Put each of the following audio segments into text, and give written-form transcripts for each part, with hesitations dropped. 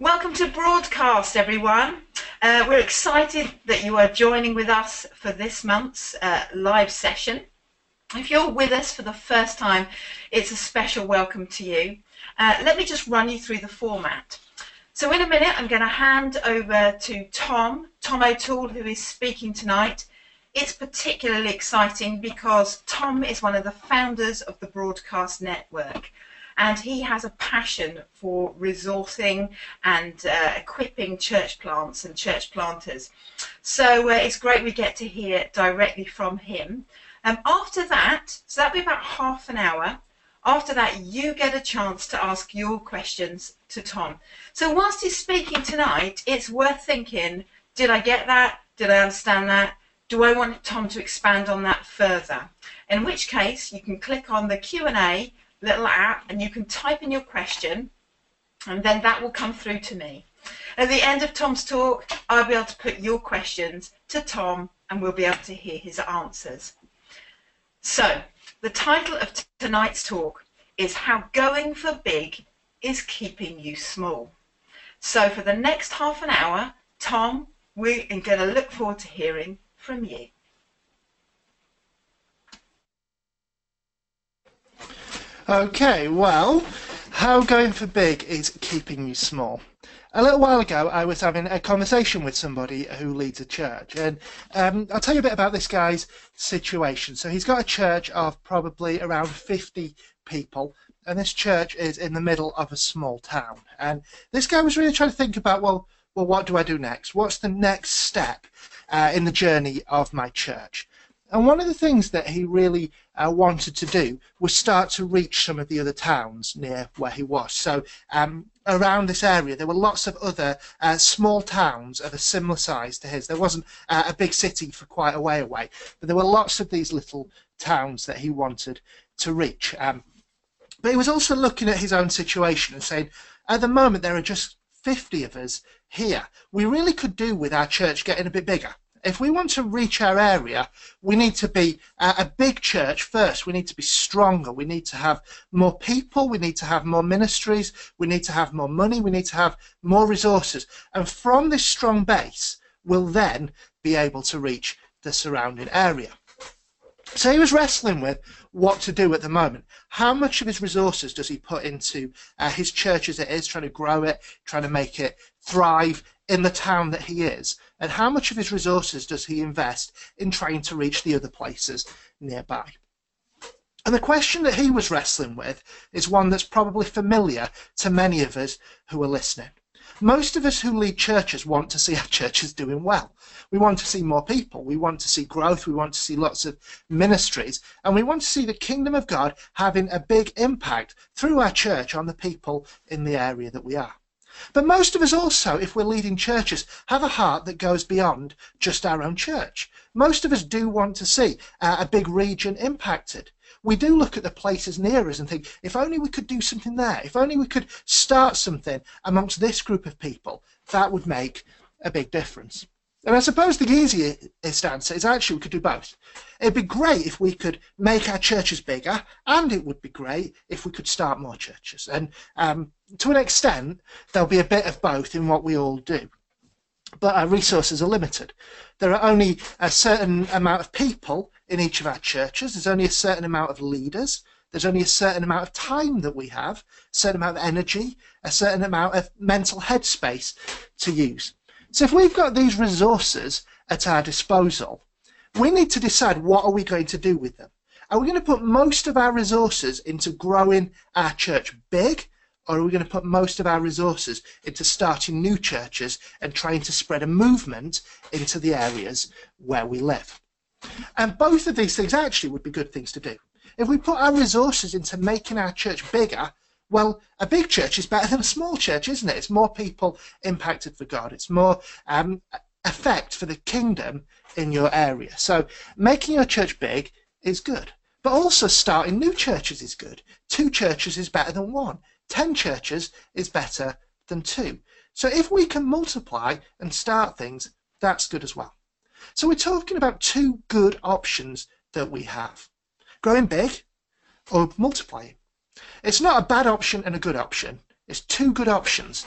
Welcome to Broadcast, everyone. We're excited that you are joining with us for this month's live session. If you're with us for the first time, it's a special welcome to you. Let me just run you through the format. So in a minute, I'm going to hand over to Tom O'Toole, who is speaking tonight. It's particularly exciting because Tom is one of the founders of the Broadcast Network. And he has a passion for resourcing and equipping church plants and church planters. So it's great we get to hear directly from him. After that, so that'll be about half an hour. After that, you get a chance to ask your questions to Tom. So whilst he's speaking tonight, it's worth thinking, did I get that? Did I understand that? Do I want Tom to expand on that further? In which case, you can click on the Q&A little app and you can type in your question, and then that will come through to me. At the end of Tom's talk, I'll be able to put your questions to Tom and we'll be able to hear his answers. So the title of tonight's talk is How Going for Big is Keeping You Small. So for the next half an hour, Tom, we're going to look forward to hearing from you. Okay, well, how going for big is keeping you small. A little while ago, I was having a conversation with somebody who leads a church, and I'll tell you a bit about this guy's situation. So he's got a church of probably around 50 people, and this church is in the middle of a small town. And this guy was really trying to think about, well, what do I do next? What's the next step in the journey of my church? And one of the things that he really wanted to do was start to reach some of the other towns near where he was. So around this area, there were lots of other small towns of a similar size to his. There wasn't a big city for quite a way away, but there were lots of these little towns that he wanted to reach. But he was also looking at his own situation and saying, at the moment, there are just 50 of us here. We really could do with our church getting a bit bigger. If we want to reach our area, we need to be a big church first. We need to be stronger. We need to have more people. We need to have more ministries. We need to have more money. We need to have more resources. And from this strong base, we'll then be able to reach the surrounding area. So he was wrestling with what to do at the moment. How much of his resources does he put into his church as it is, trying to grow it, trying to make it thrive in the town that he is? And how much of his resources does he invest in trying to reach the other places nearby? And the question that he was wrestling with is one that's probably familiar to many of us who are listening. Most of us who lead churches want to see our churches doing well. We want to see more people. We want to see growth. We want to see lots of ministries. And we want to see the kingdom of God having a big impact through our church on the people in the area that we are. But most of us also, if we're leading churches, have a heart that goes beyond just our own church. Most of us do want to see a big region impacted. We do look at the places near us and think, if only we could do something there, if only we could start something amongst this group of people, that would make a big difference. And I suppose the easiest answer is actually we could do both. It'd be great if we could make our churches bigger, and it would be great if we could start more churches. And to an extent, there'll be a bit of both in what we all do. But our resources are limited. There are only a certain amount of people in each of our churches. There's only a certain amount of leaders. There's only a certain amount of time that we have, a certain amount of energy, a certain amount of mental headspace to use. So if we've got these resources at our disposal, we need to decide what are we going to do with them. Are we going to put most of our resources into growing our church big, or are we going to put most of our resources into starting new churches and trying to spread a movement into the areas where we live? And both of these things actually would be good things to do. If we put our resources into making our church bigger, well, a big church is better than a small church, isn't it? It's more people impacted for God. It's more effect for the kingdom in your area. So making your church big is good. But also starting new churches is good. 2 churches is better than 1. 10 churches is better than 2. So if we can multiply and start things, that's good as well. So we're talking about 2 good options that we have. Growing big or multiplying. It's not a bad option and a good option. It's two good options.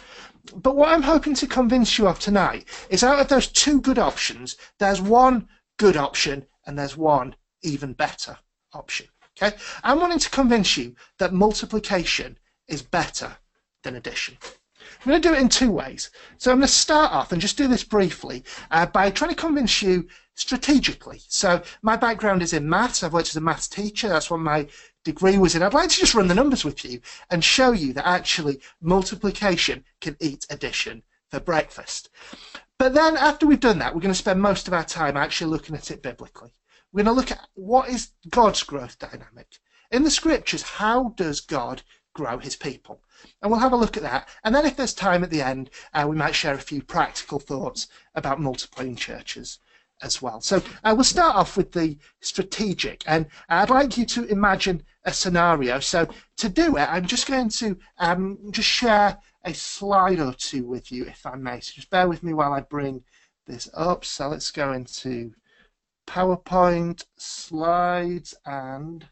But what I'm hoping to convince you of tonight is out of those two good options, there's one good option and there's one even better option. Okay? I'm wanting to convince you that multiplication is better than addition. I'm going to do it in two ways. So I'm going to start off and just do this briefly by trying to convince you strategically. So my background is in maths. I've worked as a maths teacher. That's what my degree was in. I'd like to just run the numbers with you and show you that actually multiplication can eat addition for breakfast. But then after we've done that, we're going to spend most of our time actually looking at it biblically. We're going to look at what is God's growth dynamic. In the scriptures, how does God grow his people? And we'll have a look at that. And then if there's time at the end, we might share a few practical thoughts about multiplying churches as well. So we'll start off with the strategic. And I'd like you to imagine a scenario. So to do it, I'm just going to just share a slide or two with you, if I may. So just bear with me while I bring this up. So let's go into PowerPoint, slides, and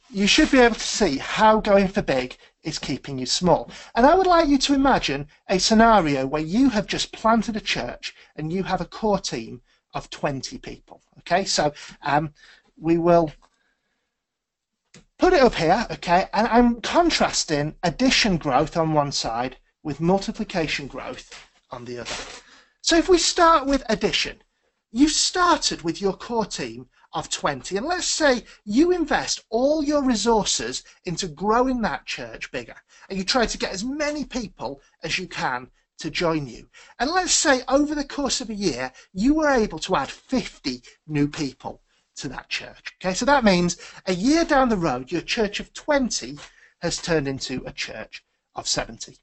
you should be able to see how going for big is keeping you small. And I would like you to imagine a scenario where you have just planted a church and you have a core team of 20 people. Okay, so we will put it up here, okay, and I'm contrasting addition growth on one side with multiplication growth on the other. So if we start with addition, you started with your core team of 20, and let's say you invest all your resources into growing that church bigger, and you try to get as many people as you can to join you. And let's say over the course of a year, you were able to add 50 new people to that church. Okay, so that means a year down the road, your church of 20 has turned into a church of 70.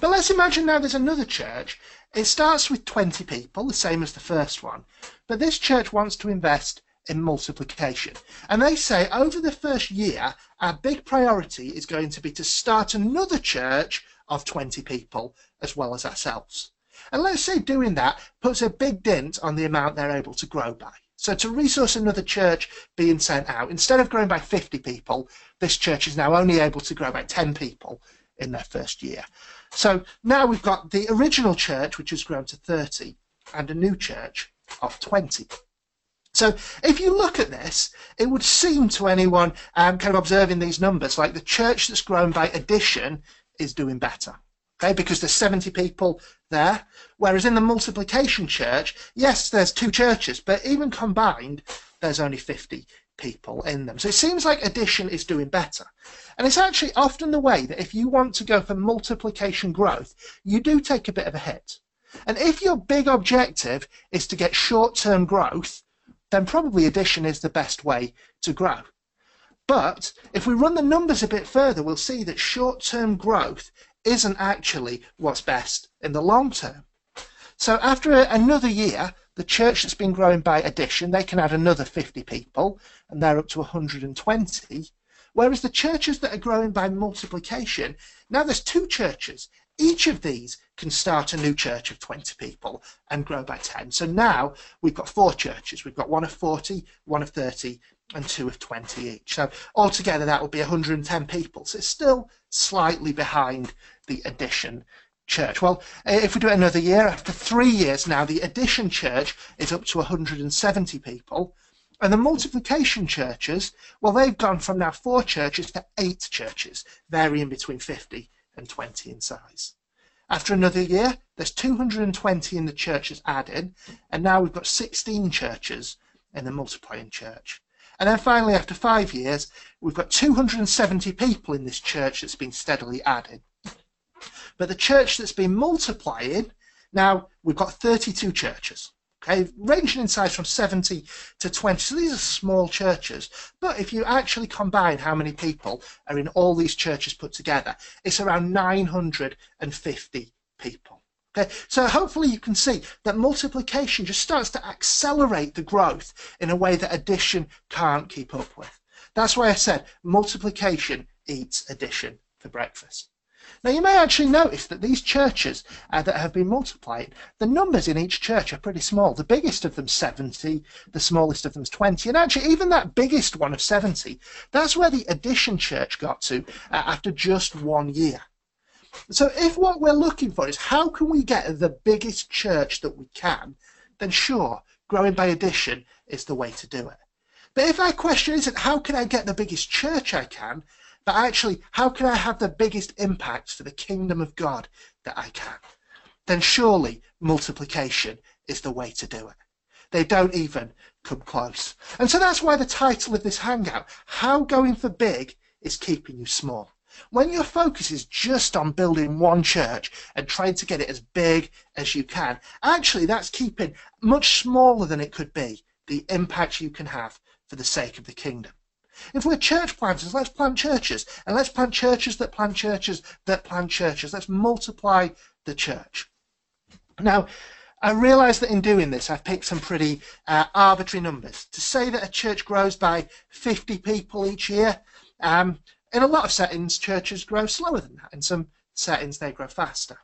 But let's imagine now there's another church. It starts with 20 people, the same as the first one, but this church wants to invest in multiplication. And they say over the first year, our big priority is going to be to start another church of 20 people as well as ourselves. And let's say doing that puts a big dent on the amount they're able to grow by. So to resource another church being sent out, instead of growing by 50 people, this church is now only able to grow by 10 people in their first year. So now we've got the original church, which has grown to 30, and a new church of 20. So if you look at this, it would seem to anyone kind of observing these numbers like the church that's grown by addition is doing better. Okay, because there's 70 people there, whereas in the multiplication church, yes, there's two churches, but even combined, there's only 50 people in them. So it seems like addition is doing better. And it's actually often the way that if you want to go for multiplication growth, you do take a bit of a hit. And if your big objective is to get short-term growth, then probably addition is the best way to grow. But if we run the numbers a bit further, we'll see that short-term growth isn't actually what's best in the long term. So after another year, the church that's been growing by addition, they can add another 50 people, and they're up to 120. Whereas the churches that are growing by multiplication, now there's two churches. Each of these can start a new church of 20 people and grow by 10. So now we've got four churches. We've got one of 40, one of 30, and two of 20 each. So altogether that will be 110 people. So it's still slightly behind the addition church. Well, if we do it another year, after 3 years now, the addition church is up to 170 people. And the multiplication churches, well, they've gone from now 4 churches to 8 churches, varying between 50 and 20 in size. After another year, there's 220 in the churches added, and now we've got 16 churches in the multiplying church. And then finally, after 5 years, we've got 270 people in this church that's been steadily added. But the church that's been multiplying, now we've got 32 churches, okay, ranging in size from 70 to 20. So these are small churches. But if you actually combine how many people are in all these churches put together, it's around 950 people. Okay, so hopefully you can see that multiplication just starts to accelerate the growth in a way that addition can't keep up with. That's why I said multiplication eats addition for breakfast. Now, you may actually notice that these churches that have been multiplying, the numbers in each church are pretty small. The biggest of them 70, the smallest of them is 20, and actually even that biggest one of 70, that's where the Addition Church got to after just 1 year. So if what we're looking for is how can we get the biggest church that we can, then sure, growing by addition is the way to do it. But if our question isn't how can I get the biggest church I can, but actually how can I have the biggest impact for the kingdom of God that I can, then surely multiplication is the way to do it. They don't even come close. And so that's why the title of this hangout, How Going for Big is Keeping You Small. When your focus is just on building one church and trying to get it as big as you can, actually that's keeping much smaller than it could be the impact you can have for the sake of the kingdom. If we're church planters, let's plant churches, and let's plant churches that plant churches that plant churches. Let's multiply the church. Now, I realise that in doing this, I've picked some pretty arbitrary numbers. To say that a church grows by 50 people each year, in a lot of settings, churches grow slower than that. In some settings, they grow faster.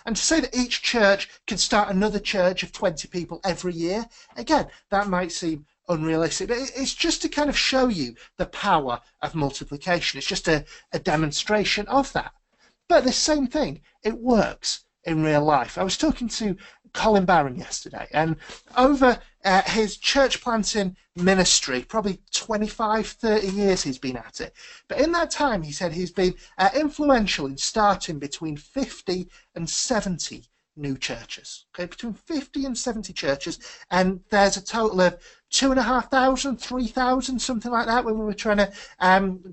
And to say that each church can start another church of 20 people every year, again, that might seem unrealistic. But it's just to kind of show you the power of multiplication. It's just a demonstration of that. But the same thing, it works in real life. I was talking to Colin Barron yesterday, and over his church planting ministry, probably 25, 30 years he's been at it. But in that time, he said he's been influential in starting between 50 and 70 new churches. Okay, between 50 and 70 churches, and there's a total of 2,500, 3,000, something like that when we were trying to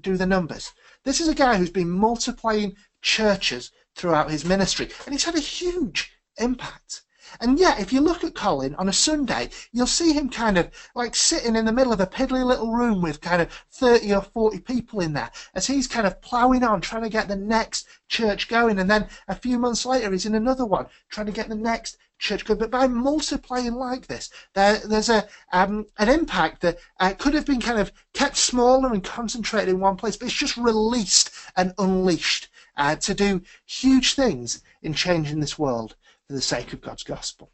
do the numbers. This is a guy who's been multiplying churches throughout his ministry, and he's had a huge impact. And yet, if you look at Colin on a Sunday, you'll see him kind of like sitting in the middle of a piddly little room with kind of 30 or 40 people in there as he's kind of ploughing on, trying to get the next church going. And then a few months later, he's in another one, trying to get the next church going. But by multiplying like this, there's an impact that could have been kind of kept smaller and concentrated in one place, but it's just released and unleashed to do huge things in changing this world for the sake of God's gospel.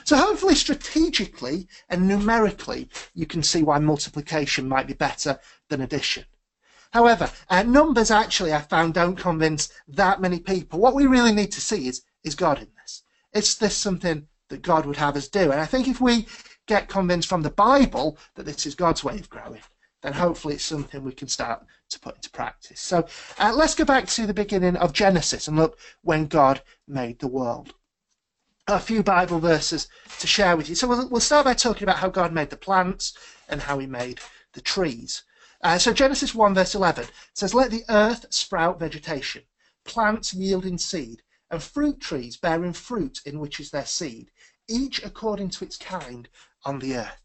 So hopefully strategically and numerically you can see why multiplication might be better than addition. However, numbers actually I found don't convince that many people. What we really need to see is God in this. Is this something that God would have us do? And I think if we get convinced from the Bible that this is God's way of growing, then hopefully it's something we can start to put into practice. So let's go back to the beginning of Genesis and look when God made the world. A few Bible verses to share with you. So we'll start by talking about how God made the plants and how he made the trees. So Genesis 1 verse 11 says, "Let the earth sprout vegetation, plants yielding seed, and fruit trees bearing fruit in which is their seed, each according to its kind on the earth."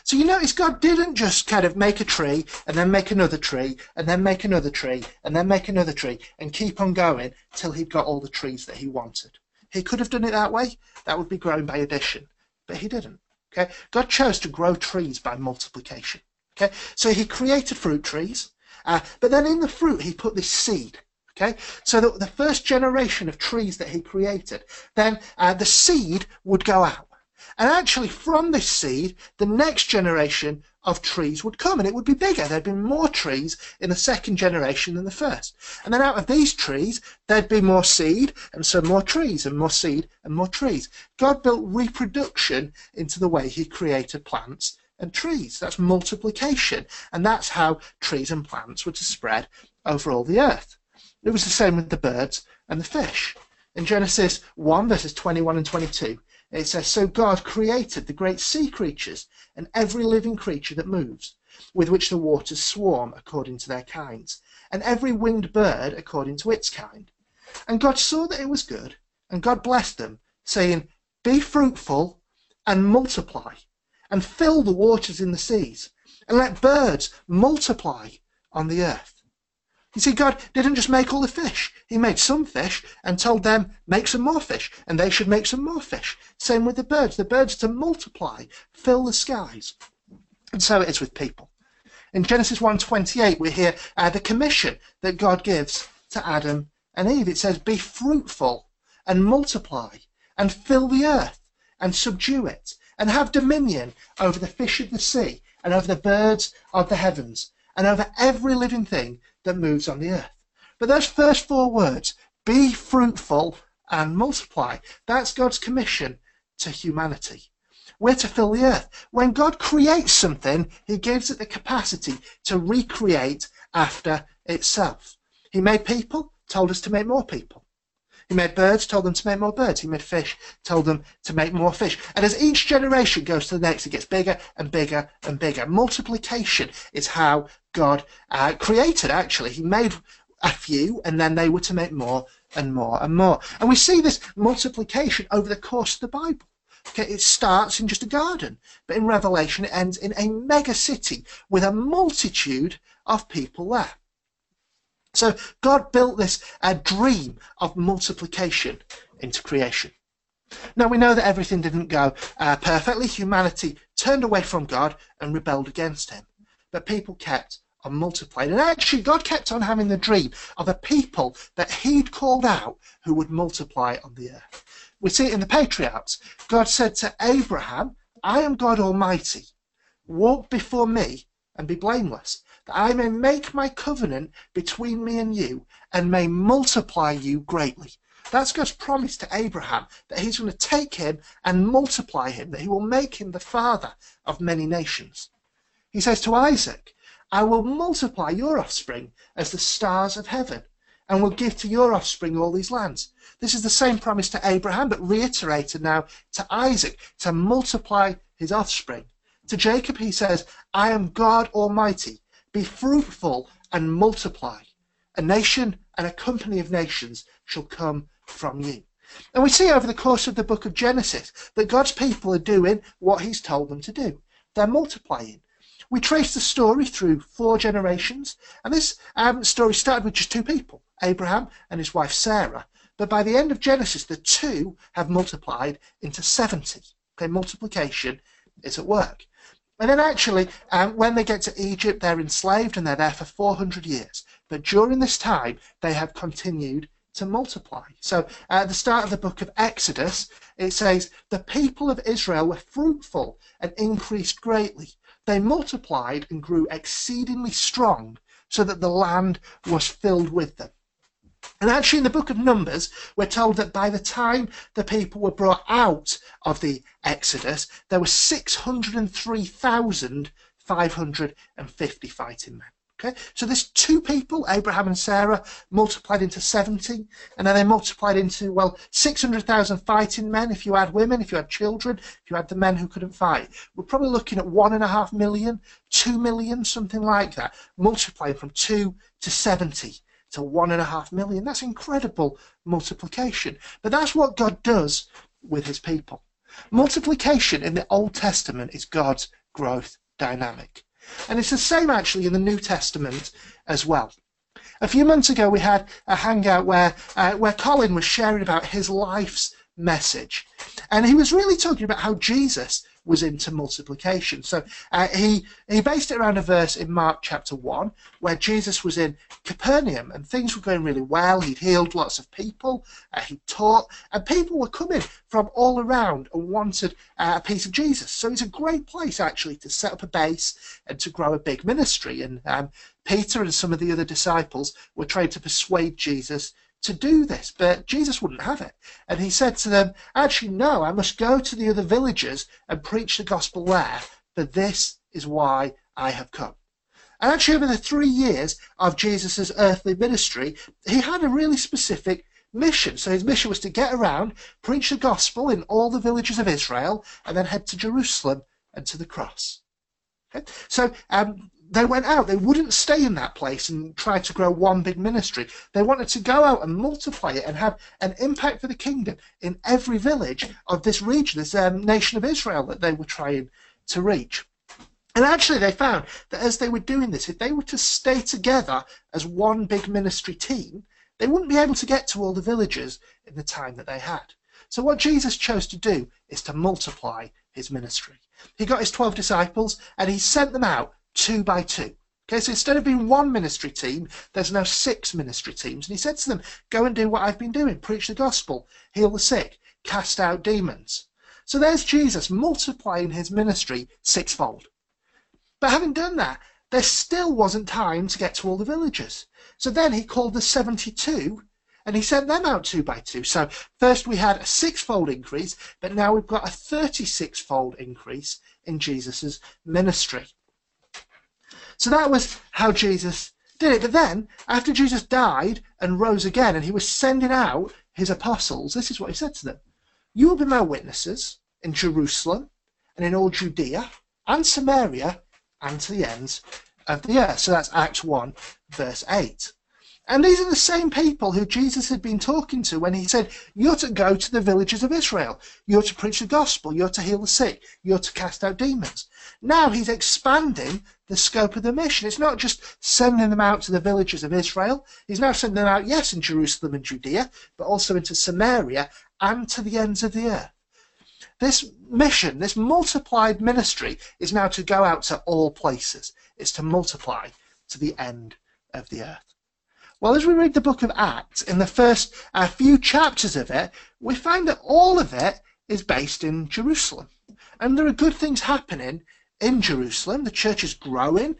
So you notice God didn't just kind of make a tree and then make another tree and then make another tree and then make another tree and keep on going till he'd got all the trees that he wanted. He could have done it that way. That would be growing by addition. But he didn't. Okay? God chose to grow trees by multiplication. Okay? So he created fruit trees. But then in the fruit, he put this seed. Okay? So that the first generation of trees that he created, then the seed would go out. And actually from this seed, the next generation of trees would come, and it would be bigger. There'd be more trees in the second generation than the first. And then out of these trees, there'd be more seed, and so more trees, and more seed, and more trees. God built reproduction into the way he created plants and trees. That's multiplication. And that's how trees and plants were to spread over all the earth. It was the same with the birds and the fish. In Genesis 1, verses 21 and 22, it says, "So God created the great sea creatures and every living creature that moves, with which the waters swarm according to their kinds, and every winged bird according to its kind. And God saw that it was good, and God blessed them, saying, Be fruitful and multiply, and fill the waters in the seas, and let birds multiply on the earth." You see, God didn't just make all the fish. He made some fish and told them, make some more fish, and they should make some more fish. Same with the birds. The birds to multiply, fill the skies. And so it is with people. In Genesis 1:28, we hear the commission that God gives to Adam and Eve, it says, be fruitful and multiply and fill the earth and subdue it and have dominion over the fish of the sea and over the birds of the heavens and over every living thing that moves on the earth. But those first 4 words, be fruitful and multiply, that's God's commission to humanity. We're to fill the earth. When God creates something, he gives it the capacity to recreate after itself. He made people, told us to make more people. He made birds, told them to make more birds. He made fish, told them to make more fish. And as each generation goes to the next, it gets bigger and bigger and bigger. Multiplication is how God created, actually. He made a few, and then they were to make more and more and more. And we see this multiplication over the course of the Bible. Okay, it starts in just a garden, but in Revelation it ends in a mega city with a multitude of people there. So God built this dream of multiplication into creation. Now we know that everything didn't go perfectly. Humanity turned away from God and rebelled against him. But people kept on multiplying. And actually God kept on having the dream of a people that he'd called out who would multiply on the earth. We see it in the patriarchs. God said to Abraham, I am God Almighty. Walk before me and be blameless, that I may make my covenant between me and you and may multiply you greatly. That's God's promise to Abraham, that he's going to take him and multiply him, that he will make him the father of many nations. He says to Isaac, I will multiply your offspring as the stars of heaven and will give to your offspring all these lands. This is the same promise to Abraham, but reiterated now to Isaac, to multiply his offspring. To Jacob he says, I am God Almighty. Be fruitful and multiply. A nation and a company of nations shall come from you. And we see over the course of the book of Genesis that God's people are doing what he's told them to do. They're multiplying. We trace the story through 4 generations, and this story started with just 2 people, Abraham and his wife Sarah. But by the end of Genesis, the 2 have multiplied into 70. Okay, multiplication is at work. And then actually, when they get to Egypt, they're enslaved and they're there for 400 years. But during this time, they have continued to multiply. So at the start of the book of Exodus, it says, the people of Israel were fruitful and increased greatly. They multiplied and grew exceedingly strong, so that the land was filled with them. And actually in the book of Numbers, we're told that by the time the people were brought out of the Exodus, there were 603,550 fighting men. Okay, so there's 2 people, Abraham and Sarah, multiplied into 70, and then they multiplied into, well, 600,000 fighting men if you add women, if you add children, if you add the men who couldn't fight. We're probably looking at 1.5 million, 2 million, something like that, multiplying from 2 to 70 to 1.5 million. That's incredible multiplication. But that's what God does with his people. Multiplication in the Old Testament is God's growth dynamic. And it's the same actually in the New Testament as well. A few months ago we had a hangout where Colin was sharing about his life's message. And he was really talking about how Jesus was into multiplication. So he based it around a verse in Mark chapter 1 where Jesus was in Capernaum and things were going really well. He'd healed lots of people, he taught, and people were coming from all around and wanted a piece of Jesus. So it's a great place actually to set up a base and to grow a big ministry. And Peter and some of the other disciples were trying to persuade Jesus to do this, but Jesus wouldn't have it. And he said to them, actually, no, I must go to the other villages and preach the gospel there, for this is why I have come. And actually, over the 3 years of Jesus' earthly ministry, he had a really specific mission. So his mission was to get around, preach the gospel in all the villages of Israel, and then head to Jerusalem and to the cross. Okay? So they went out. They wouldn't stay in that place and try to grow one big ministry. They wanted to go out and multiply it and have an impact for the kingdom in every village of this region, this nation of Israel that they were trying to reach. And actually they found that as they were doing this, if they were to stay together as one big ministry team, they wouldn't be able to get to all the villages in the time that they had. So what Jesus chose to do is to multiply his ministry. He got his 12 disciples and he sent them out 2 by 2. Okay, so instead of being one ministry team, there's now 6 ministry teams. And he said to them, go and do what I've been doing. Preach the gospel, heal the sick, cast out demons. So there's Jesus multiplying his ministry 6-fold. But having done that, there still wasn't time to get to all the villagers. So then he called the 72 and he sent them out 2 by 2. So first we had a 6-fold increase, but now we've got a 36-fold increase in Jesus's ministry. So that was how Jesus did it. But then, after Jesus died and rose again, and he was sending out his apostles, this is what he said to them. You will be my witnesses in Jerusalem and in all Judea and Samaria and to the ends of the earth. So that's Acts 1, verse 8. And these are the same people who Jesus had been talking to when he said, you're to go to the villages of Israel. You're to preach the gospel. You're to heal the sick. You're to cast out demons. Now he's expanding the scope of the mission. It's not just sending them out to the villages of Israel. He's now sending them out, yes, in Jerusalem and Judea, but also into Samaria and to the ends of the earth. This mission, this multiplied ministry, is now to go out to all places. It's to multiply to the end of the earth. Well, as we read the book of Acts, in the first few chapters of it, we find that all of it is based in Jerusalem. And there are good things happening in Jerusalem. The church is growing.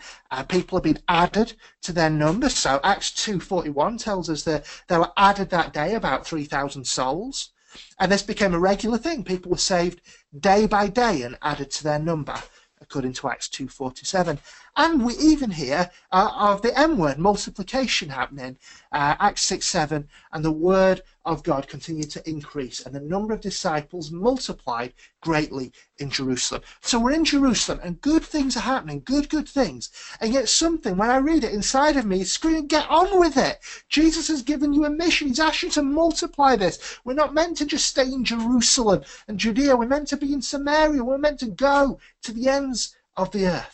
People are being added to their numbers. So Acts 2:41 tells us that there were added that day about 3,000 souls. And this became a regular thing. People were saved day by day and added to their number, according to Acts 2:47. And we even hear of the M word, multiplication, happening, Acts 6:7, and the word of God continued to increase, and the number of disciples multiplied greatly in Jerusalem. So we're in Jerusalem, and good things are happening, good things. And yet something, when I read it inside of me, is screaming, get on with it. Jesus has given you a mission. He's asked you to multiply this. We're not meant to just stay in Jerusalem and Judea. We're meant to be in Samaria. We're meant to go to the ends of the earth.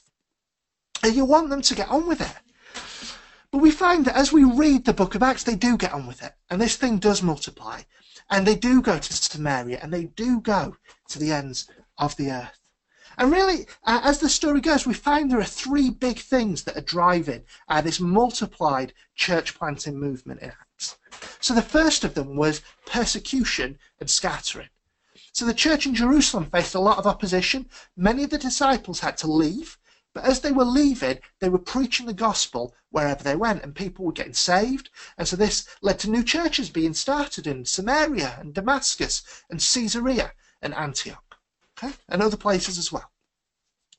And you want them to get on with it. But we find that as we read the book of Acts, they do get on with it. And this thing does multiply. And they do go to Samaria. And they do go to the ends of the earth. And really, as the story goes, we find there are 3 big things that are driving this multiplied church planting movement in Acts. So the first of them was persecution and scattering. So the church in Jerusalem faced a lot of opposition. Many of the disciples had to leave. But as they were leaving, they were preaching the gospel wherever they went, and people were getting saved. And so this led to new churches being started in Samaria and Damascus and Caesarea and Antioch, okay, and other places as well.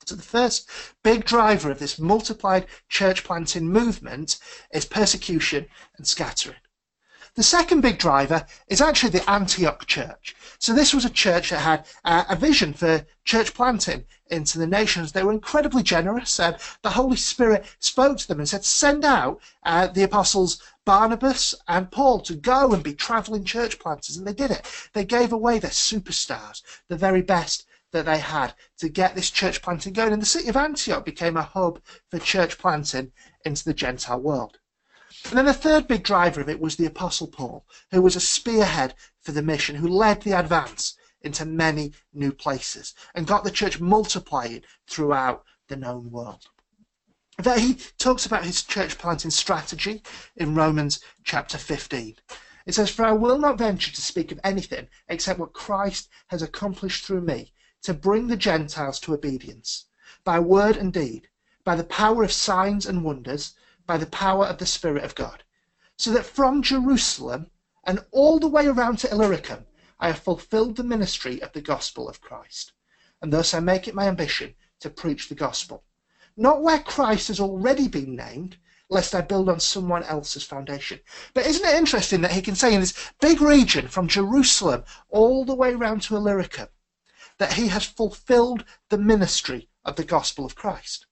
So the first big driver of this multiplied church planting movement is persecution and scattering. The second big driver is actually the Antioch church. So this was a church that had a vision for church planting into the nations. They were incredibly generous. The Holy Spirit spoke to them and said, send out the apostles Barnabas and Paul to go and be traveling church planters. And they did it. They gave away their superstars, the very best that they had, to get this church planting going. And the city of Antioch became a hub for church planting into the Gentile world. And then the third big driver of it was the Apostle Paul, who was a spearhead for the mission, who led the advance into many new places and got the church multiplying throughout the known world. That he talks about his church planting strategy in Romans chapter 15. It says, for I will not venture to speak of anything except what Christ has accomplished through me to bring the Gentiles to obedience, by word and deed, by the power of signs and wonders, by the power of the Spirit of God, so that from Jerusalem and all the way around to Illyricum, I have fulfilled the ministry of the gospel of Christ. And thus I make it my ambition to preach the gospel, not where Christ has already been named, lest I build on someone else's foundation. But isn't it interesting that he can say in this big region from Jerusalem all the way around to Illyricum, that he has fulfilled the ministry of the gospel of Christ?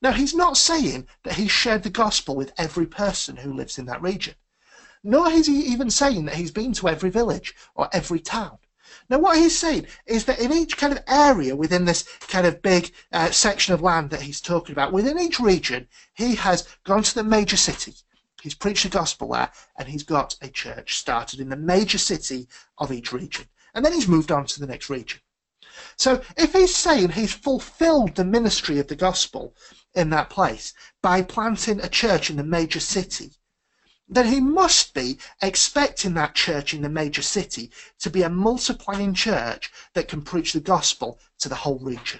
Now, he's not saying that he's shared the gospel with every person who lives in that region. Nor is he even saying that he's been to every village or every town. Now, what he's saying is that in each kind of area within this kind of big section of land that he's talking about, within each region, he has gone to the major city. He's preached the gospel there, and he's got a church started in the major city of each region. And then he's moved on to the next region. So if he's saying he's fulfilled the ministry of the gospel in that place by planting a church in the major city, then he must be expecting that church in the major city to be a multiplying church that can preach the gospel to the whole region.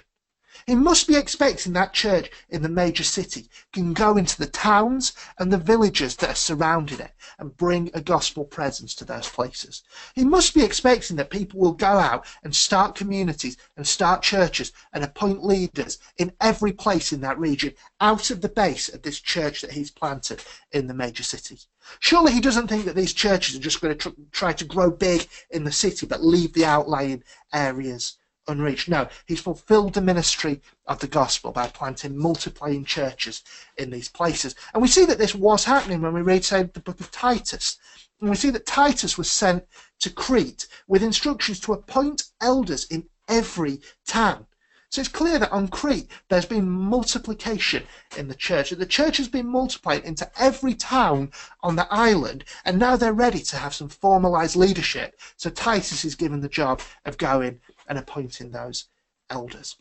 He must be expecting that church in the major city can go into the towns and the villages that are surrounding it and bring a gospel presence to those places. He must be expecting that people will go out and start communities and start churches and appoint leaders in every place in that region out of the base of this church that he's planted in the major city. Surely he doesn't think that these churches are just going to try to grow big in the city but leave the outlying areas unreached. No, he's fulfilled the ministry of the gospel by planting multiplying churches in these places. And we see that this was happening when we read, say, the book of Titus. And we see that Titus was sent to Crete with instructions to appoint elders in every town. So it's clear that on Crete there's been multiplication in the church, that the church has been multiplied into every town on the island, and now they're ready to have some formalised leadership. So Titus is given the job of going and appointing those elders.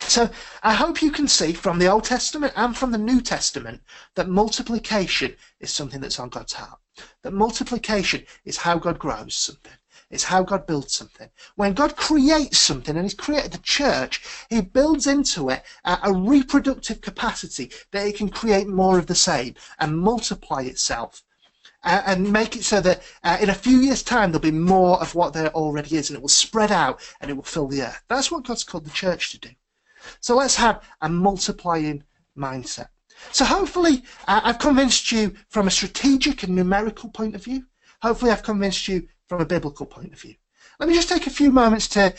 So I hope you can see from the Old Testament and from the New Testament that multiplication is something that's on God's heart. That multiplication is how God grows something. It's how God builds something. When God creates something, and he's created the church, he builds into it a reproductive capacity that it can create more of the same and multiply itself. And make it so that in a few years' time there'll be more of what there already is, and it will spread out and it will fill the earth. That's what God's called the church to do. So let's have a multiplying mindset. So hopefully I've convinced you from a strategic and numerical point of view. Hopefully I've convinced you from a biblical point of view. Let me just take a few moments to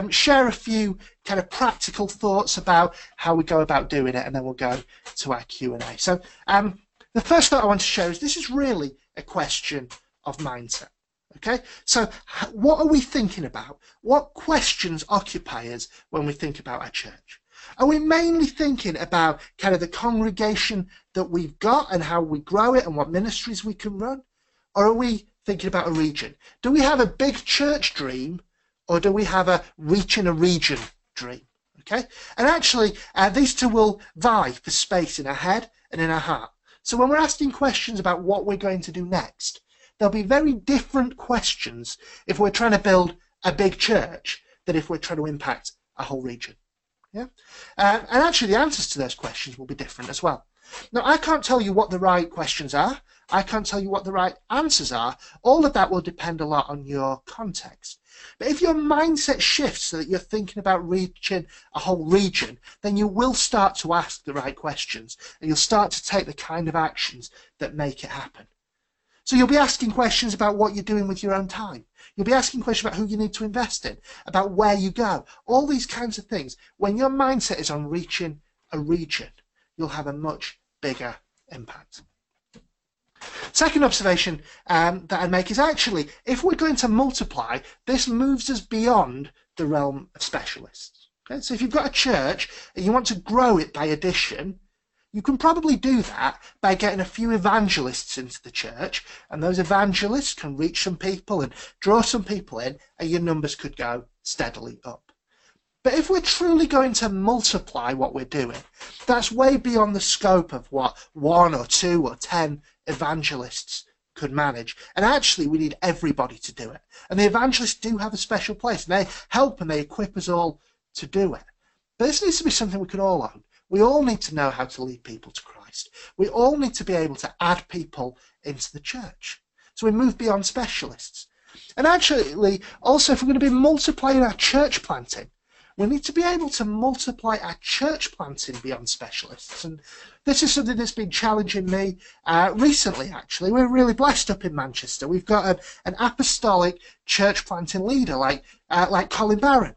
share a few kind of practical thoughts about how we go about doing it, and then we'll go to our Q&A. So the first thought I want to share is this is really a question of mindset. Okay, so what are we thinking about? What questions occupy us when we think about our church? Are we mainly thinking about kind of the congregation that we've got and how we grow it and what ministries we can run? Or are we thinking about a region? Do we have a big church dream, or do we have a reaching a region dream? Okay, and actually these two will vie for space in our head and in our heart. So when we're asking questions about what we're going to do next, there'll be very different questions if we're trying to build a big church than if we're trying to impact a whole region. Yeah, and actually the answers to those questions will be different as well. Now, I can't tell you what the right questions are. I can't tell you what the right answers are. All of that will depend a lot on your context. But if your mindset shifts so that you're thinking about reaching a whole region, then you will start to ask the right questions, and you'll start to take the kind of actions that make it happen. So you'll be asking questions about what you're doing with your own time. You'll be asking questions about who you need to invest in, about where you go, all these kinds of things. When your mindset is on reaching a region, you'll have a much bigger impact. Second observation that I make is actually, if we're going to multiply, this moves us beyond the realm of specialists. Okay? So if you've got a church and you want to grow it by addition, you can probably do that by getting a few evangelists into the church, and those evangelists can reach some people and draw some people in, and your numbers could go steadily up. But if we're truly going to multiply what we're doing, that's way beyond the scope of what 1 or 2 or 10 evangelists could manage. And actually we need everybody to do it. And the evangelists do have a special place, and they help and they equip us all to do it. But this needs to be something we can all own. We all need to know how to lead people to Christ. We all need to be able to add people into the church. So we move beyond specialists. And actually, also, if we're going to be multiplying our church planting, we need to be able to multiply our church planting beyond specialists. And this is something that's been challenging me recently, actually. We're really blessed up in Manchester. We've got an apostolic church planting leader like Colin Barron.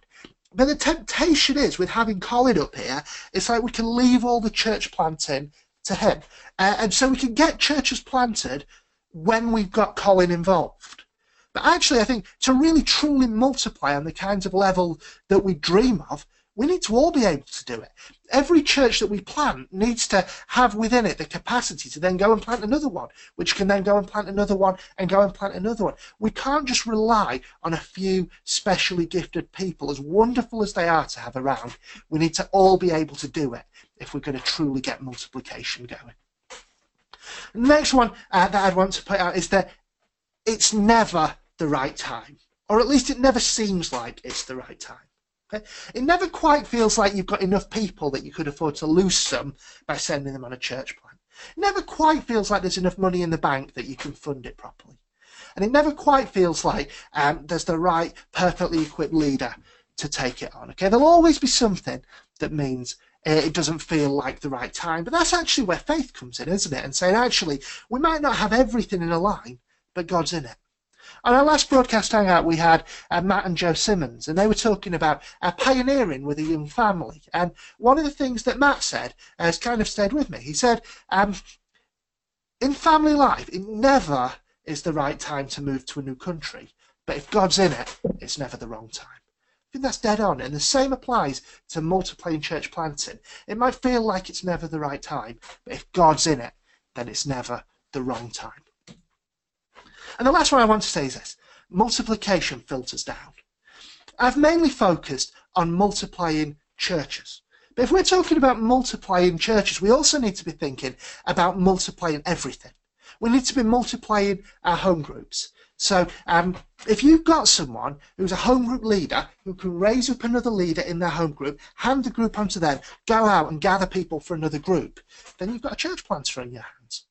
But the temptation is, with having Colin up here, it's like we can leave all the church planting to him. And so we can get churches planted when we've got Colin involved. But actually, I think to really truly multiply on the kinds of level that we dream of, We need to all be able to do it. Every church that we plant needs to have within it the capacity to then go and plant another one, which can then go and plant another one and go and plant another one. We can't just rely on a few specially gifted people, as wonderful as they are to have around. We need to all be able to do it if we're going to truly get multiplication going. The next one that I'd want to put out is that it's never the right time, or at least it never seems like it's the right time. Okay? It never quite feels like you've got enough people that you could afford to lose some by sending them on a church plant. It never quite feels like there's enough money in the bank that you can fund it properly. And it never quite feels like there's the right, perfectly equipped leader to take it on. Okay? There'll always be something that means it doesn't feel like the right time. But that's actually where faith comes in, isn't it? And saying, actually, we might not have everything in a line, but God's in it. On our last broadcast hangout, we had Matt and Joe Simmons, and they were talking about pioneering with a young family. And one of the things that Matt said has kind of stayed with me. He said, in family life, it never is the right time to move to a new country. But if God's in it, it's never the wrong time. I think that's dead on. And the same applies to multiplying church planting. It might feel like it's never the right time, but if God's in it, then it's never the wrong time. And the last one I want to say is this: multiplication filters down. I've mainly focused on multiplying churches. But if we're talking about multiplying churches, we also need to be thinking about multiplying everything. We need to be multiplying our home groups. So if you've got someone who's a home group leader who can raise up another leader in their home group, hand the group onto them, go out and gather people for another group, then you've got a church planter in your hands.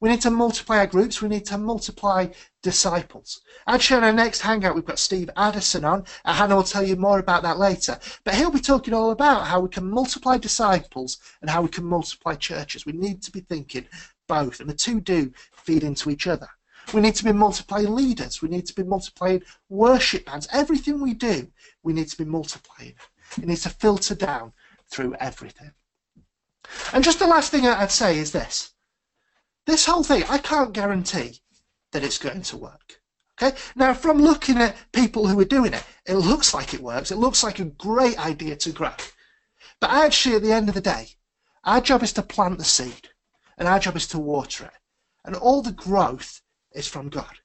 We need to multiply our groups. We need to multiply disciples. Actually, on our next hangout, we've got Steve Addison on. Hannah will tell you more about that later. But he'll be talking all about how we can multiply disciples and how we can multiply churches. We need to be thinking both, and the two do feed into each other. We need to be multiplying leaders. We need to be multiplying worship bands. Everything we do, we need to be multiplying. It needs to filter down through everything. And just the last thing I'd say is this. This whole thing, I can't guarantee that it's going to work. Okay? Now, from looking at people who are doing it, it looks like it works. It looks like a great idea to grow. But actually, at the end of the day, our job is to plant the seed, and our job is to water it. And all the growth is from God.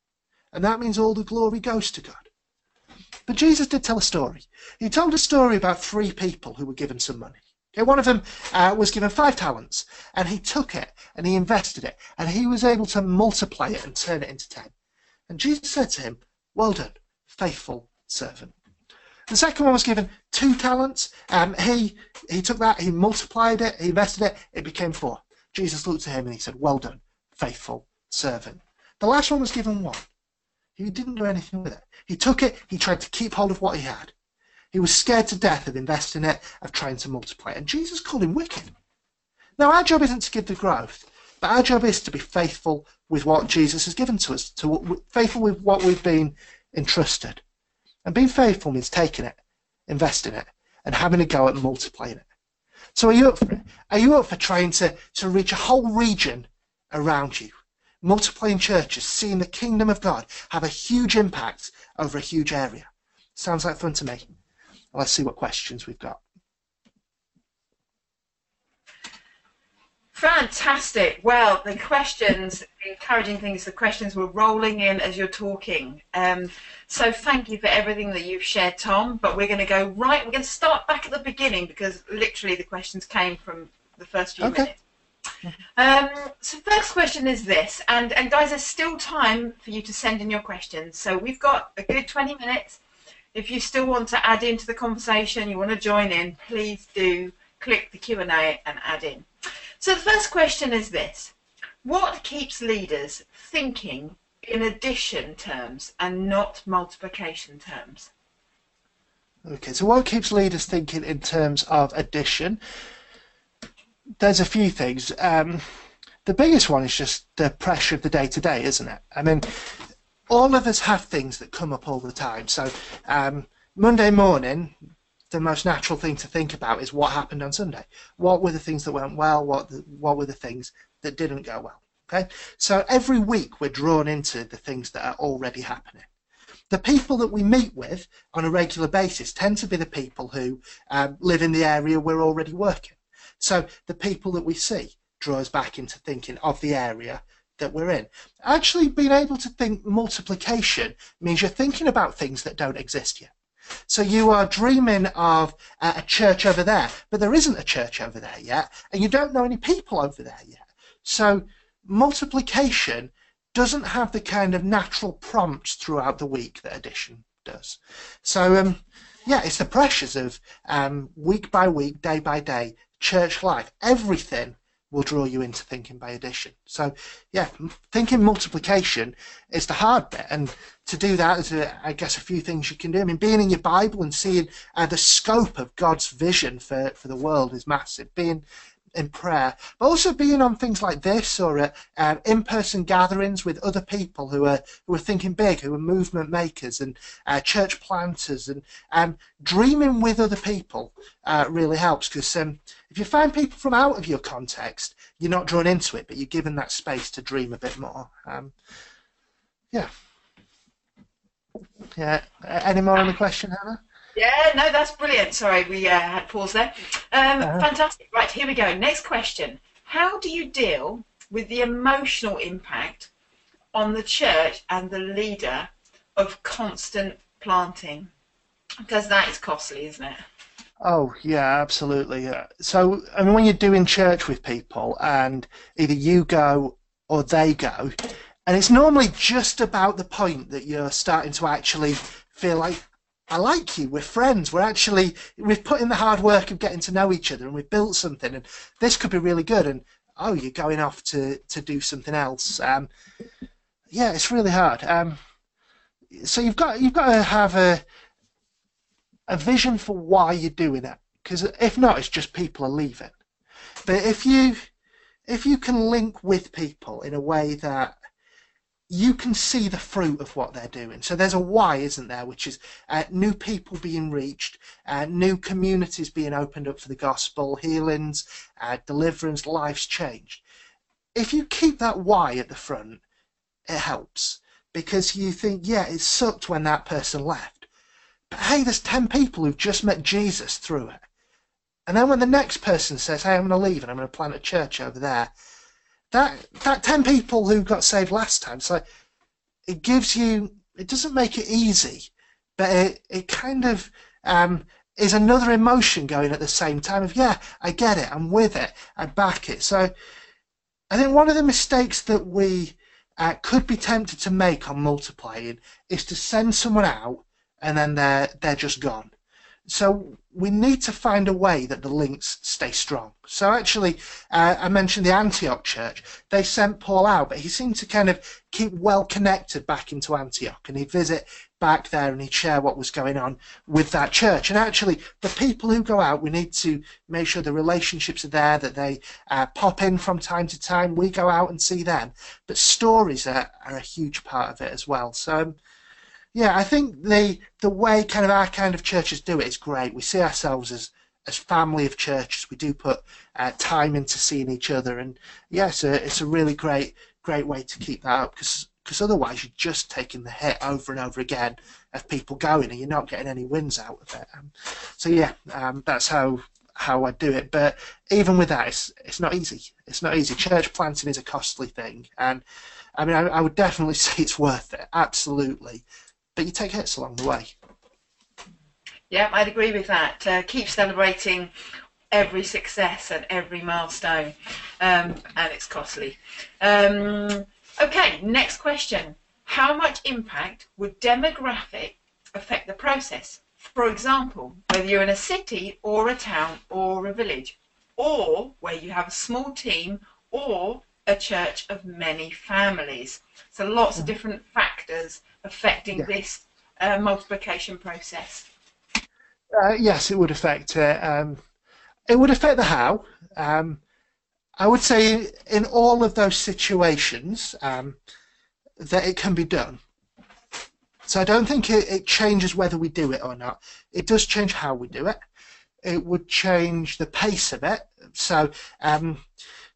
And that means all the glory goes to God. But Jesus did tell a story. He told a story about 3 people who were given some money. Okay, one of them was given 5 talents, and he took it and he invested it, and he was able to multiply it and turn it into 10. And Jesus said to him, "Well done, faithful servant." The second one was given 2 talents. He took that, he multiplied it, he invested it, it became 4. Jesus looked at him and he said, "Well done, faithful servant." The last one was given 1. He didn't do anything with it. He took it, he tried to keep hold of what he had. He was scared to death of investing it, of trying to multiply it. And Jesus called him wicked. Now, our job isn't to give the growth, but our job is to be faithful with what Jesus has given to us, faithful with what we've been entrusted. And being faithful means taking it, investing it, and having a go at multiplying it. So are you up for it? Are you up for trying to reach a whole region around you? Multiplying churches, seeing the kingdom of God have a huge impact over a huge area. Sounds like fun to me. Let's see what questions we've got. Fantastic. Well, the questions, the encouraging things, the questions were rolling in as you're talking. So thank you for everything that you've shared, Tom. But we're going to go right, we're going to start back at the beginning because literally the questions came from the first few minutes. So first question is this, and guys, there's still time for you to send in your questions. So we've got a good 20 minutes. If you still want to add into the conversation, you want to join in, please do click the Q&A and add in. So the first question is this: what keeps leaders thinking in addition terms and not multiplication terms? Okay, so what keeps leaders thinking in terms of addition? There's a few things. The biggest one is just the pressure of the day-to-day, isn't it? I mean, all of us have things that come up all the time. So Monday morning, the most natural thing to think about is what happened on Sunday. What were the things that went well? What were the things that didn't go well? Okay, so every week we're drawn into the things that are already happening. the people that we meet with on a regular basis tend to be the people who live in the area we're already working. So the people that we see draw us back into thinking of the area that we're in. Actually, being able to think multiplication means you're thinking about things that don't exist yet. So you are dreaming of a church over there, but there isn't a church over there yet, and you don't know any people over there yet. So multiplication doesn't have the kind of natural prompts throughout the week that addition does. So yeah, it's the pressures of week by week, day by day, church life. Everything will draw you into thinking by addition. So yeah, thinking multiplication is the hard bit, and to do that, there's I guess a few things you can do. I mean, being in your Bible and seeing the scope of God's vision for the world is massive. Being in prayer, but also being on things like this, or at in-person gatherings with other people who are thinking big, who are movement makers and church planters, and dreaming with other people really helps, because if you find people from out of your context, you're not drawn into it, but you're given that space to dream a bit more. Yeah. Any more on the question, Hannah? Yeah, no, that's brilliant. Sorry, we had pause there. Fantastic. Right, here we go. Next question. How do you deal with the emotional impact on the church and the leader of constant planting? Because that is costly, isn't it? Oh, yeah, absolutely. Yeah. So, I mean, when you're doing church with people and either you go or they go, and it's normally just about the point that you're starting to actually feel like, I like you, we're friends, we've put in the hard work of getting to know each other, and we've built something, and this could be really good, and oh, you're going off to do something else. Yeah, it's really hard. So you've got to have a vision for why you're doing it, because if not, it's just people are leaving. But if you can link with people in a way that you can see the fruit of what they're doing. So there's a why, isn't there, which is new people being reached, new communities being opened up for the gospel, healings, deliverance, lives changed. If you keep that why at the front, it helps, because you think, yeah, it sucked when that person left, but hey, there's 10 people who've just met Jesus through it. And then when the next person says, hey, I'm going to leave and I'm going to plant a church over there, that 10 people who got saved last time, so it gives you, it doesn't make it easy, but it kind of is another emotion going at the same time of, yeah, I get it, I'm with it, I back it. So I think one of the mistakes that we could be tempted to make on multiplying is to send someone out and then they're just gone. So we need to find a way that the links stay strong. So actually, I mentioned the Antioch church. They sent Paul out, but he seemed to kind of keep well connected back into Antioch, and he'd visit back there and he'd share what was going on with that church. And actually, the people who go out, we need to make sure the relationships are there, that they pop in from time to time. We go out and see them. But stories are a huge part of it as well. So yeah, I think the way kind of our kind of churches do it is great. We see ourselves as family of churches. We do put time into seeing each other, and yeah, it's a really great way to keep that up, because otherwise you're just taking the hit over and over again of people going, and you're not getting any wins out of it. So yeah, that's how I do it. But even with that, it's not easy. It's not easy. Church planting is a costly thing, and I mean, I would definitely say it's worth it, absolutely. But you take hits along the way. Yeah, I'd agree with that. Keep celebrating every success and every milestone, and it's costly. Okay, next question. How much impact would demographic affect the process? For example, whether you're in a city or a town or a village, or where you have a small team or a church of many families. So lots of different factors affecting this multiplication process. Yes, it would affect it. It would affect the how. I would say in all of those situations that it can be done. So I don't think it changes whether we do it or not. It does change how we do it. It would change the pace of it. So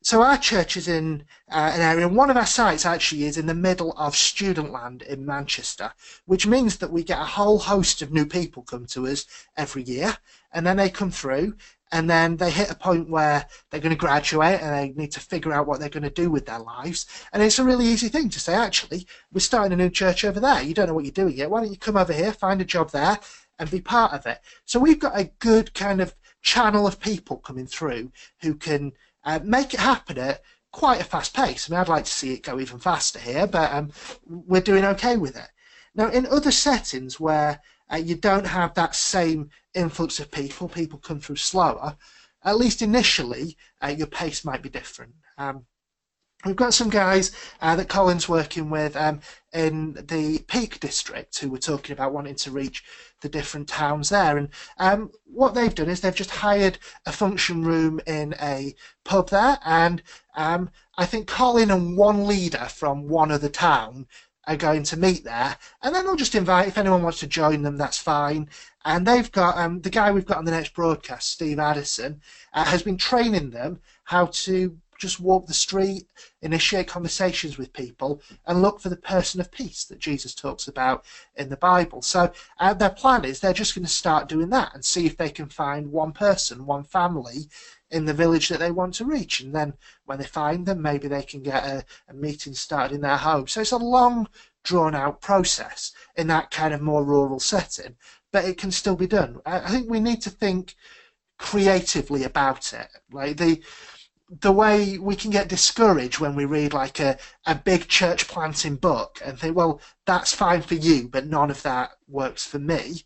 So our church is in an area, and one of our sites actually is in the middle of student land in Manchester, which means that we get a whole host of new people come to us every year, and then they come through, and then they hit a point where they're going to graduate and they need to figure out what they're going to do with their lives. And it's a really easy thing to say, actually, we're starting a new church over there. You don't know what you're doing yet. Why don't you come over here, find a job there, and be part of it? So we've got a good kind of channel of people coming through who can make it happen at quite a fast pace. I mean, I'd like to see it go even faster here, but we're doing okay with it. Now, in other settings where you don't have that same influx of people, people come through slower, at least initially, your pace might be different. We've got some guys that Colin's working with in the Peak District who were talking about wanting to reach the different towns there. And what they've done is they've just hired a function room in a pub there. And I think Colin and one leader from one other town are going to meet there. And then they'll just invite, if anyone wants to join them, that's fine. And they've got, the guy we've got on the next broadcast, Steve Addison, has been training them how to just walk the street, initiate conversations with people, and look for the person of peace that Jesus talks about in the Bible. So their plan is they're just going to start doing that and see if they can find one person, one family in the village that they want to reach. And then when they find them, maybe they can get a meeting started in their home. So it's a long, drawn-out process in that kind of more rural setting, but it can still be done. I think we need to think creatively about it. Like the way we can get discouraged when we read like a big church planting book and think, well, that's fine for you, but none of that works for me.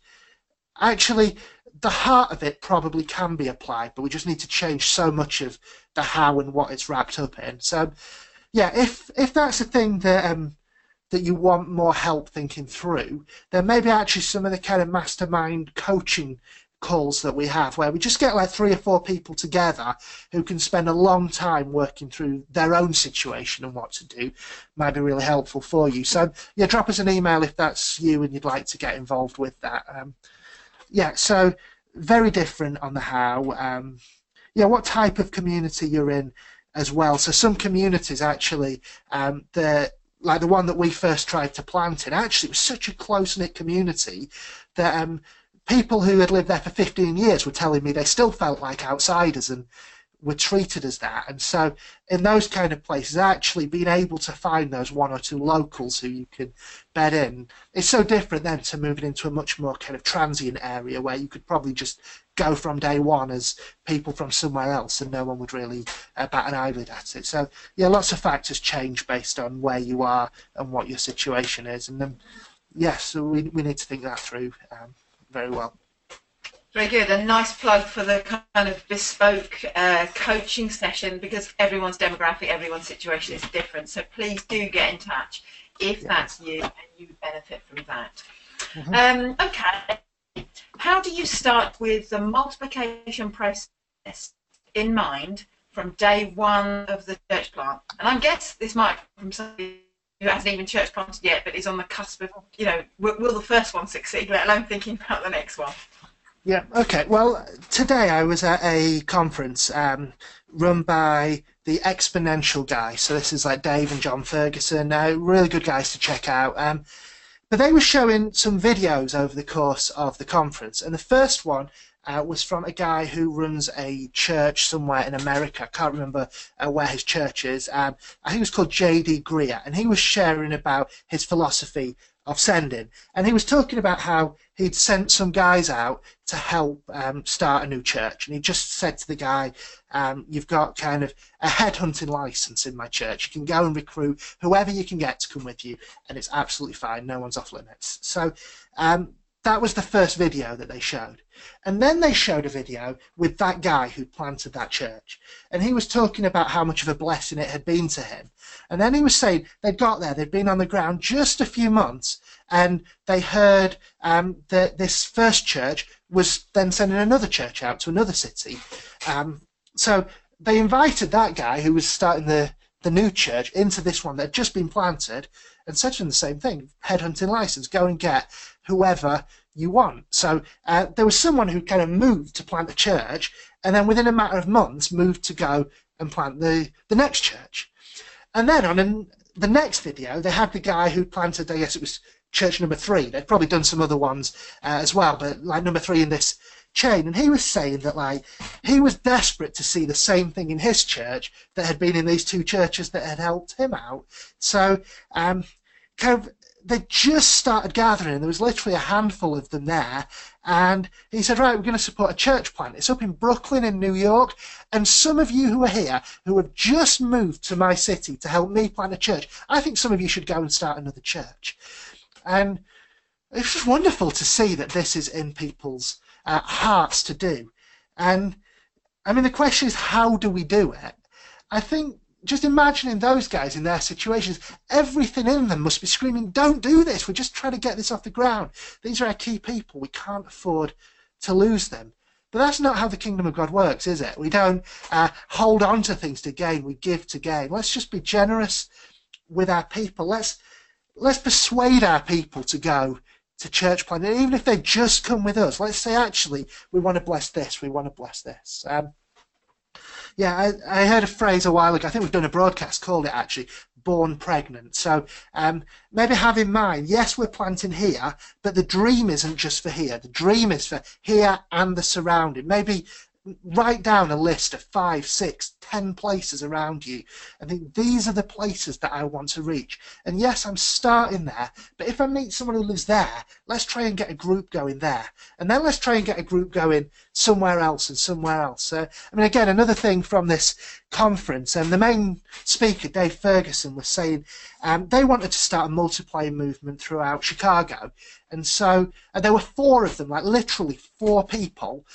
Actually, the heart of it probably can be applied, but we just need to change so much of the how and what it's wrapped up in. So, yeah, if that's a thing that that you want more help thinking through, then maybe actually some of the kind of mastermind coaching calls that we have where we just get like 3 or 4 people together who can spend a long time working through their own situation and what to do might be really helpful for you. So yeah, drop us an email if that's you and you'd like to get involved with that. Yeah, so very different on the how. Yeah, what type of community you're in as well. So some communities actually, like the one that we first tried to plant in, actually it was such a close-knit community that people who had lived there for 15 years were telling me they still felt like outsiders and were treated as that. And so in those kind of places, actually being able to find those 1 or 2 locals who you can bed in, it's so different then to moving into a much more kind of transient area where you could probably just go from day one as people from somewhere else and no one would really bat an eyelid at it. So yeah, lots of factors change based on where you are and what your situation is. And then, yes, so we need to think that through very well. Very good. A nice plug for the kind of bespoke coaching session, because everyone's demographic, everyone's situation is different. So please do get in touch if that's you and you benefit from that. Mm-hmm. Okay. How do you start with the multiplication process in mind from day one of the church plant? And I guess this might be from somebody who hasn't even church planted yet, but is on the cusp of, you know, will the first one succeed, let alone thinking about the next one? Yeah, okay. Well, today I was at a conference run by the Exponential guy. So this is like Dave and John Ferguson, really good guys to check out. But they were showing some videos over the course of the conference. And the first one was from a guy who runs a church somewhere in America. I can't remember where his church is. I think it was called J.D. Greer. And he was sharing about his philosophy of sending. And he was talking about how he'd sent some guys out to help start a new church. And he just said to the guy, you've got kind of a headhunting license in my church. You can go and recruit whoever you can get to come with you. And it's absolutely fine. No one's off limits. So that was the first video that they showed. And then they showed a video with that guy who planted that church. And he was talking about how much of a blessing it had been to him. And then he was saying they'd got there, they'd been on the ground just a few months, and they heard that this first church was then sending another church out to another city. So they invited that guy who was starting the new church into this one that had just been planted and said to him the same thing, headhunting license, go and get whoever you want. So there was someone who kind of moved to plant a church and then within a matter of months moved to go and plant the next church. And then on the next video, they had the guy who planted, I guess it was church number 3. They'd probably done some other ones as well, but like number 3 in this chain. And he was saying that like he was desperate to see the same thing in his church that had been in these 2 churches that had helped him out. So kind of they just started gathering. There was literally a handful of them there. And he said, right, we're going to support a church plant. It's up in Brooklyn in New York. And some of you who are here, who have just moved to my city to help me plant a church, I think some of you should go and start another church. And it's just wonderful to see that this is in people's hearts to do. And I mean, the question is, how do we do it? I think just imagining those guys in their situations, everything in them must be screaming, don't do this, we're just trying to get this off the ground. These are our key people, we can't afford to lose them. But that's not how the kingdom of God works, is it? We don't hold on to things to gain, we give to gain. Let's just be generous with our people. Let's persuade our people to go to church planting, even if they just come with us. Let's say, actually, we want to bless this, we want to bless this. Yeah, I heard a phrase a while ago, I think we've done a broadcast called it actually, born pregnant. So maybe have in mind, yes, we're planting here, but the dream isn't just for here. The dream is for here and the surrounding. Maybe write down a list of 5, 6, 10 places around you and think, these are the places that I want to reach. And yes, I'm starting there, but if I meet someone who lives there, let's try and get a group going there. And then let's try and get a group going somewhere else and somewhere else. I mean, again, another thing from this conference, and the main speaker, Dave Ferguson, was saying they wanted to start a multiplying movement throughout Chicago. And so there were 4 of them, like literally 4 people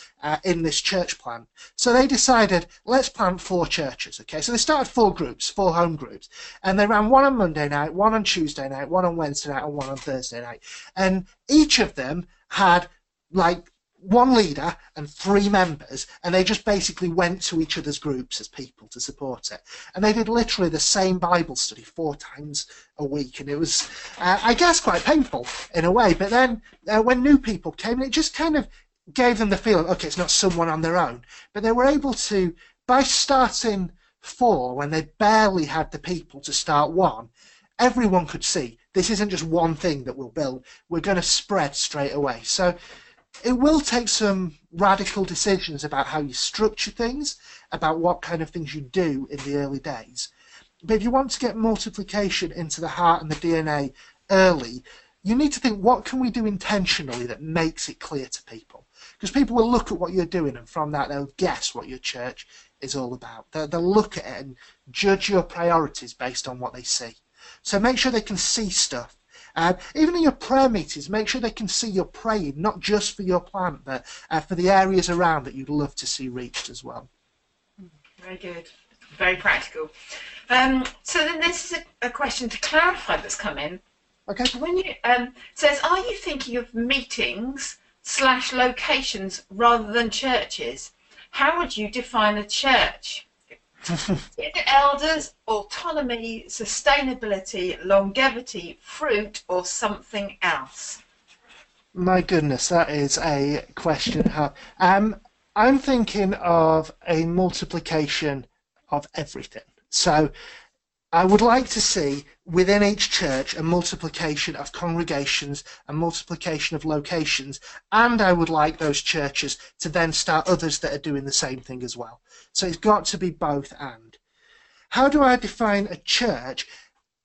in this church plant. So they decided, let's plant 4 churches. Okay, so they started 4 groups, 4 home groups, and they ran one on Monday night, one on Tuesday night, one on Wednesday night, and one on Thursday night. And each of them had like 1 leader and 3 members, and they just basically went to each other's groups as people to support it. And they did literally the same Bible study 4 times a week, and it was, I guess, quite painful in a way. But then when new people came, it just kind of gave them the feeling, okay, it's not someone on their own. But they were able to, by starting 4 when they barely had the people to start 1, everyone could see this isn't just one thing that we'll build. We're going to spread straight away. So it will take some radical decisions about how you structure things, about what kind of things you do in the early days. But if you want to get multiplication into the heart and the DNA early, you need to think, what can we do intentionally that makes it clear to people? Because people will look at what you're doing, and from that they'll guess what your church is all about. They'll look at it and judge your priorities based on what they see. So make sure they can see stuff. Even in your prayer meetings, make sure they can see you're praying, not just for your plant, but for the areas around that you'd love to see reached as well. Very good. Very practical. So then this is a question to clarify that's come in. Okay. When you says, are you thinking of meetings/locations rather than churches? How would you define a church? Is it elders, autonomy, sustainability, longevity, fruit, or something else? My goodness, that is a question. I'm thinking of a multiplication of everything. So I would like to see within each church a multiplication of congregations, a multiplication of locations, and I would like those churches to then start others that are doing the same thing as well. So it's got to be both and. How do I define a church?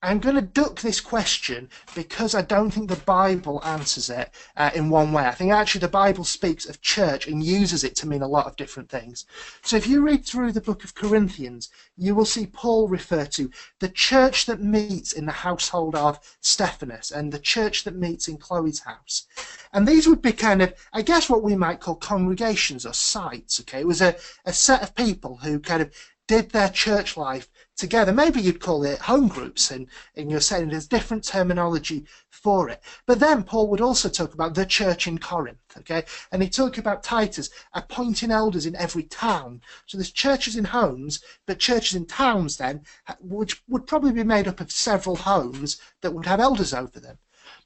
I'm going to duck this question because I don't think the Bible answers it in one way. I think actually the Bible speaks of church and uses it to mean a lot of different things. So if you read through the book of Corinthians, you will see Paul refer to the church that meets in the household of Stephanas and the church that meets in Chloe's house. And these would be kind of, I guess, what we might call congregations or sites. Okay, it was a set of people who kind of did their church life together. Maybe you'd call it home groups in your setting. There's different terminology for it. But then Paul would also talk about the church in Corinth, okay? And he'd talk about Titus appointing elders in every town. So there's churches in homes, but churches in towns then, which would probably be made up of several homes that would have elders over them.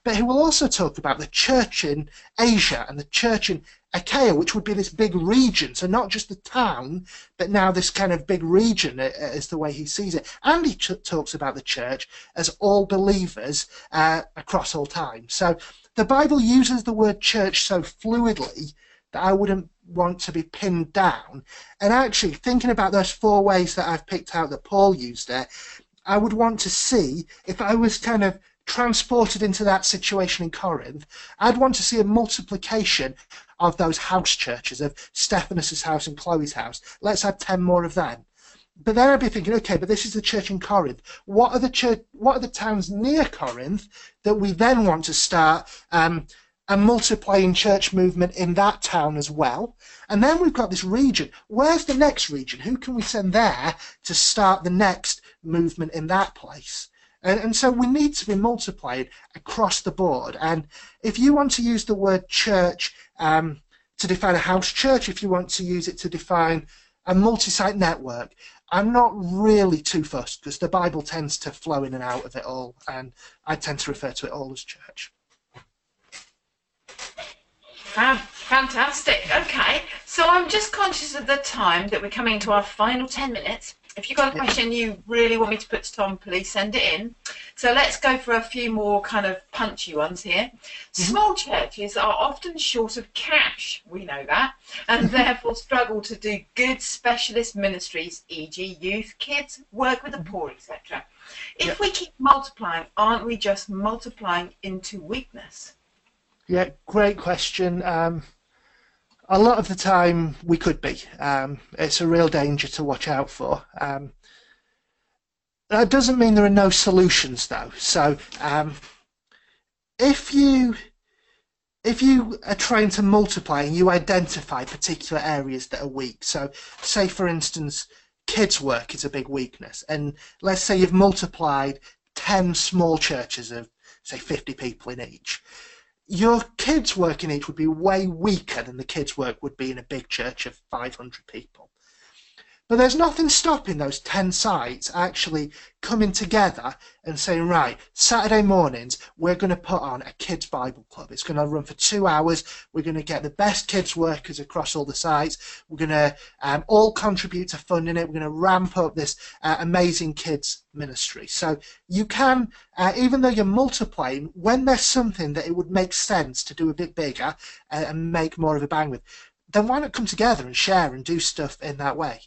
but he will also talk about the church in Asia and the church in Achaia, which would be this big region. So not just the town, but now this kind of big region is the way he sees it. And he talks about the church as all believers across all time. So the Bible uses the word church so fluidly that I wouldn't want to be pinned down. And actually, thinking about those 4 ways that I've picked out that Paul used it, I would want to see, if I was kind of transported into that situation in Corinth, I'd want to see a multiplication of those house churches, of Stephanus's house and Chloe's house. Let's add 10 more of them. But then I'd be thinking, okay, but this is the church in Corinth. What are the towns near Corinth that we then want to start a multiplying church movement in that town as well? And then we've got this region. Where's the next region? Who can we send there to start the next movement in that place? And so we need to be multiplying across the board. And if you want to use the word church to define a house church, if you want to use it to define a multi-site network, I'm not really too fussed, because the Bible tends to flow in and out of it all, and I tend to refer to it all as church. Fantastic. Okay, so I'm just conscious of the time that we're coming to our final 10 minutes. If you've got a question you really want me to put to Tom, please send it in. So let's go for a few more kind of punchy ones here. Small churches are often short of cash, we know that, and therefore struggle to do good specialist ministries, e.g. youth, kids, work with the poor, etc. If we keep multiplying, aren't we just multiplying into weakness? Yeah, great question. A lot of the time we could be. It's a real danger to watch out for. That doesn't mean there are no solutions, though. So if you are trying to multiply and you identify particular areas that are weak, so say for instance kids work is a big weakness, and let's say you've multiplied 10 small churches of say 50 people in each, your kids' work in each would be way weaker than the kids' work would be in a big church of 500 people. But there's nothing stopping those 10 sites actually coming together and saying, right, Saturday mornings, we're going to put on a kids' Bible club. It's going to run for 2 hours. We're going to get the best kids workers across all the sites. We're going to all contribute to funding it. We're going to ramp up this amazing kids ministry. So you can, even though you're multiplying, when there's something that it would make sense to do a bit bigger and make more of a bang with, then why not come together and share and do stuff in that way?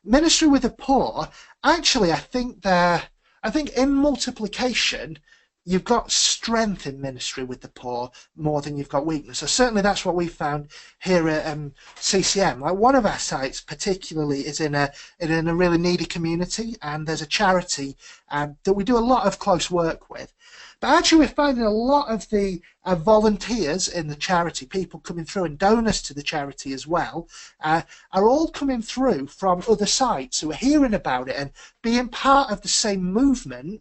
Ministry with the poor, actually, I think in multiplication, you've got strength in ministry with the poor more than you've got weakness. So certainly that's what we found here at CCM. Like one of our sites particularly is in a really needy community, and there's a charity that we do a lot of close work with. But actually we're finding a lot of the volunteers in the charity, people coming through and donors to the charity as well, are all coming through from other sites who are hearing about it and being part of the same movement,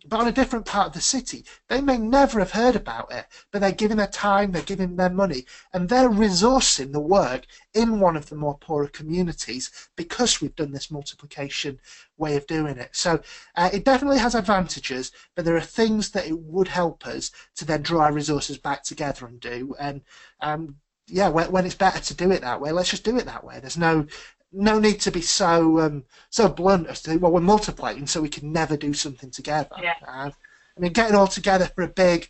but on a different part of the city. They may never have heard about it, but they're giving their time, they're giving their money, and they're resourcing the work in one of the more poorer communities because we've done this multiplication way of doing it. So it definitely has advantages, but there are things that it would help us to then draw our resources back together and do. And yeah, when it's better to do it that way, let's just do it that way. There's no need to be so blunt as to, well, we're multiplying so we can never do something together. Yeah. I mean, getting all together for a big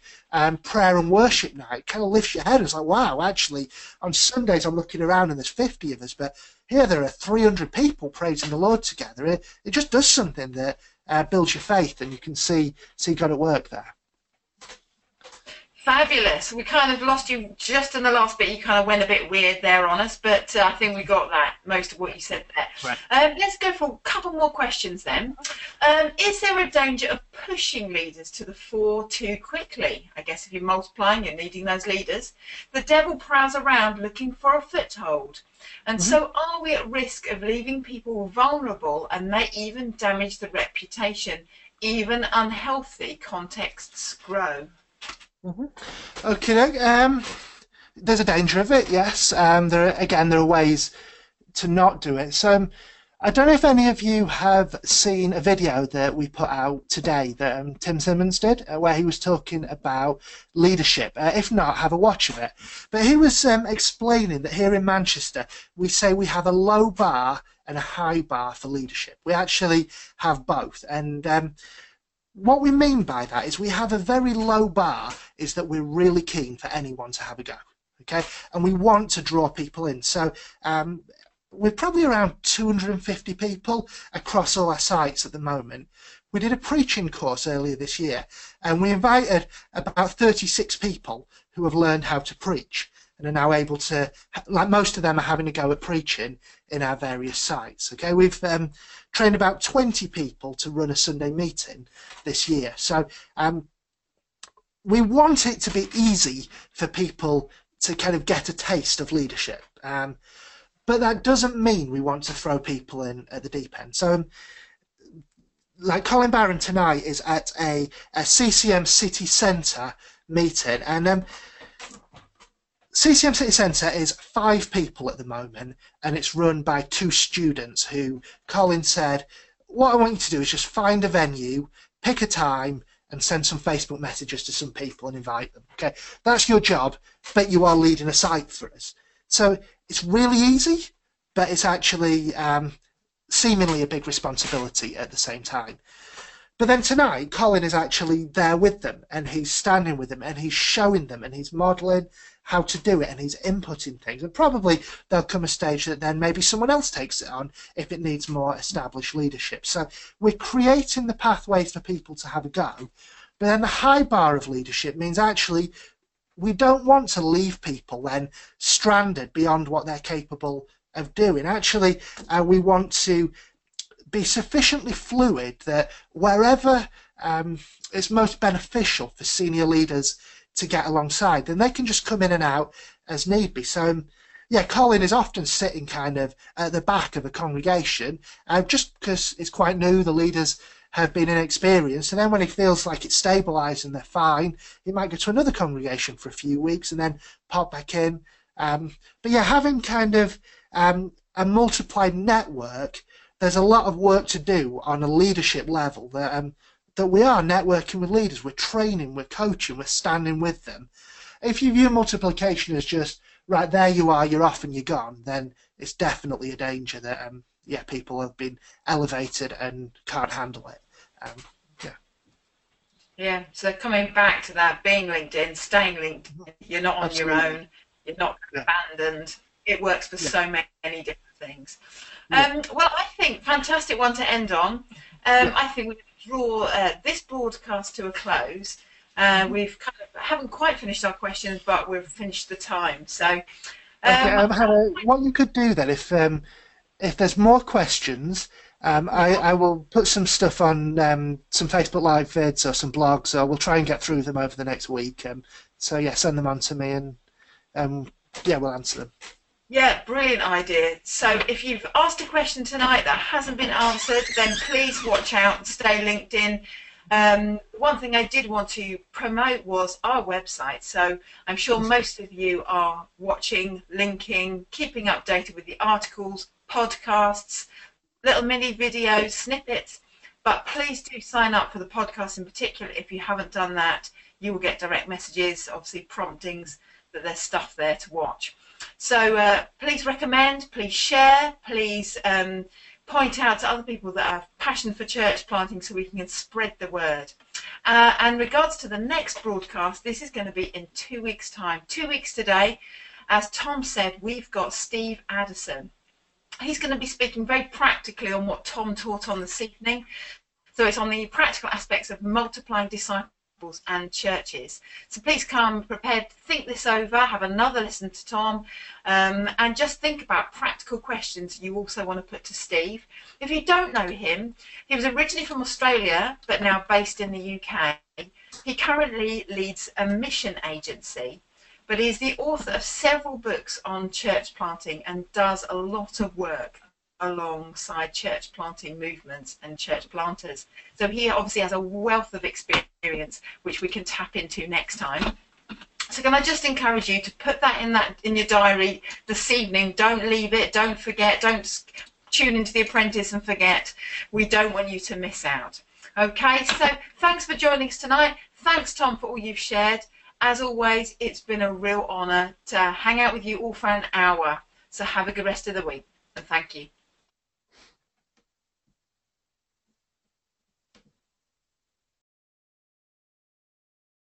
prayer and worship night kind of lifts your head. It's like, wow, actually, on Sundays I'm looking around and there's 50 of us, but here there are 300 people praising the Lord together. It just does something that builds your faith, and you can see God at work there. Fabulous. We kind of lost you just in the last bit. You kind of went a bit weird there on us, but I think we got that, most of what you said there. Right. Let's go for a couple more questions then. Is there a danger of pushing leaders to the fore too quickly? I guess if you're multiplying, you're needing those leaders. The devil prowls around looking for a foothold. And so are we at risk of leaving people vulnerable and may even damage the reputation? Even unhealthy contexts grow. Okay, there's a danger of it, yes. There are ways to not do it. So I don't know if any of you have seen a video that we put out today that Tim Simmons did, where he was talking about leadership. If not, have a watch of it. But he was explaining that here in Manchester, we say we have a low bar and a high bar for leadership. We actually have both. And what we mean by that is we have a very low bar, is that we're really keen for anyone to have a go. Okay, and we want to draw people in. So we're probably around 250 people across all our sites at the moment. We did a preaching course earlier this year, and we invited about 36 people who have learned how to preach and are now able to, like most of them are having a go at preaching in our various sites. Okay, we've trained about 20 people to run a Sunday meeting this year. So we want it to be easy for people to kind of get a taste of leadership. But that doesn't mean we want to throw people in at the deep end. So, like Colin Barron tonight is at a CCM City Centre meeting, and CCM City Centre is 5 people at the moment, and it's run by 2 students who Colin said, what I want you to do is just find a venue, pick a time, and send some Facebook messages to some people and invite them. Okay, that's your job, but you are leading a site for us. So it's really easy, but it's actually seemingly a big responsibility at the same time. But then tonight, Colin is actually there with them, and he's standing with them, and he's showing them, and he's modelling how to do it, and he's inputting things. And probably there'll come a stage that then maybe someone else takes it on if it needs more established leadership. So we're creating the pathways for people to have a go. But then the high bar of leadership means actually we don't want to leave people then stranded beyond what they're capable of doing. Actually, we want to be sufficiently fluid that wherever it's most beneficial for senior leaders to get alongside, then they can just come in and out as need be. So, yeah, Colin is often sitting kind of at the back of a congregation, just because it's quite new, the leaders have been inexperienced, and then when he feels like it's stabilised and they're fine, he might go to another congregation for a few weeks and then pop back in. But yeah, having kind of a multiplied network, there's a lot of work to do on a leadership level that we are networking with leaders, we're training, we're coaching, we're standing with them. If you view multiplication as just, right, there you are, you're off and you're gone, then it's definitely a danger that yeah, people have been elevated and can't handle it. Yeah, so coming back to that, being linked in, staying linked in, you're not on Absolutely. your own, you're not abandoned. It works for so many different things. Well, I think fantastic one to end on. I think we draw this broadcast to a close. We've kind of haven't quite finished our questions, but we've finished the time. So, okay, Hannah, what you could do then, if there's more questions, I will put some stuff on some Facebook Live vids or some blogs, or we'll try and get through them over the next week. So yeah, send them on to me, and yeah, we'll answer them. Yeah, brilliant idea. So if you've asked a question tonight that hasn't been answered, then please watch out and stay linked in. One thing I did want to promote was our website. So I'm sure most of you are watching, linking, keeping updated with the articles, podcasts, little mini videos, snippets. But please do sign up for the podcast in particular. If you haven't done that, you will get direct messages, obviously promptings that there's stuff there to watch. So please recommend, please share, please point out to other people that have passion for church planting so we can spread the word. And regards to the next broadcast, this is going to be in 2 weeks' time. 2 weeks today, as Tom said, we've got Steve Addison. He's going to be speaking very practically on what Tom taught on this evening. So it's on the practical aspects of multiplying disciples and churches. So please come prepared to think this over, have another listen to Tom, and just think about practical questions you also want to put to Steve. If you don't know him, he was originally from Australia but now based in the UK. He currently leads a mission agency, but he's the author of several books on church planting and does a lot of work alongside church planting movements and church planters. So he obviously has a wealth of experience which we can tap into next time. So can I just encourage you to put that in your diary this evening. Don't leave it, don't forget, don't tune into The Apprentice and forget. We don't want you to miss out. Okay, so thanks for joining us tonight. Thanks, Tom, for all you've shared. As always, it's been a real honour to hang out with you all for an hour. So have a good rest of the week, and thank you.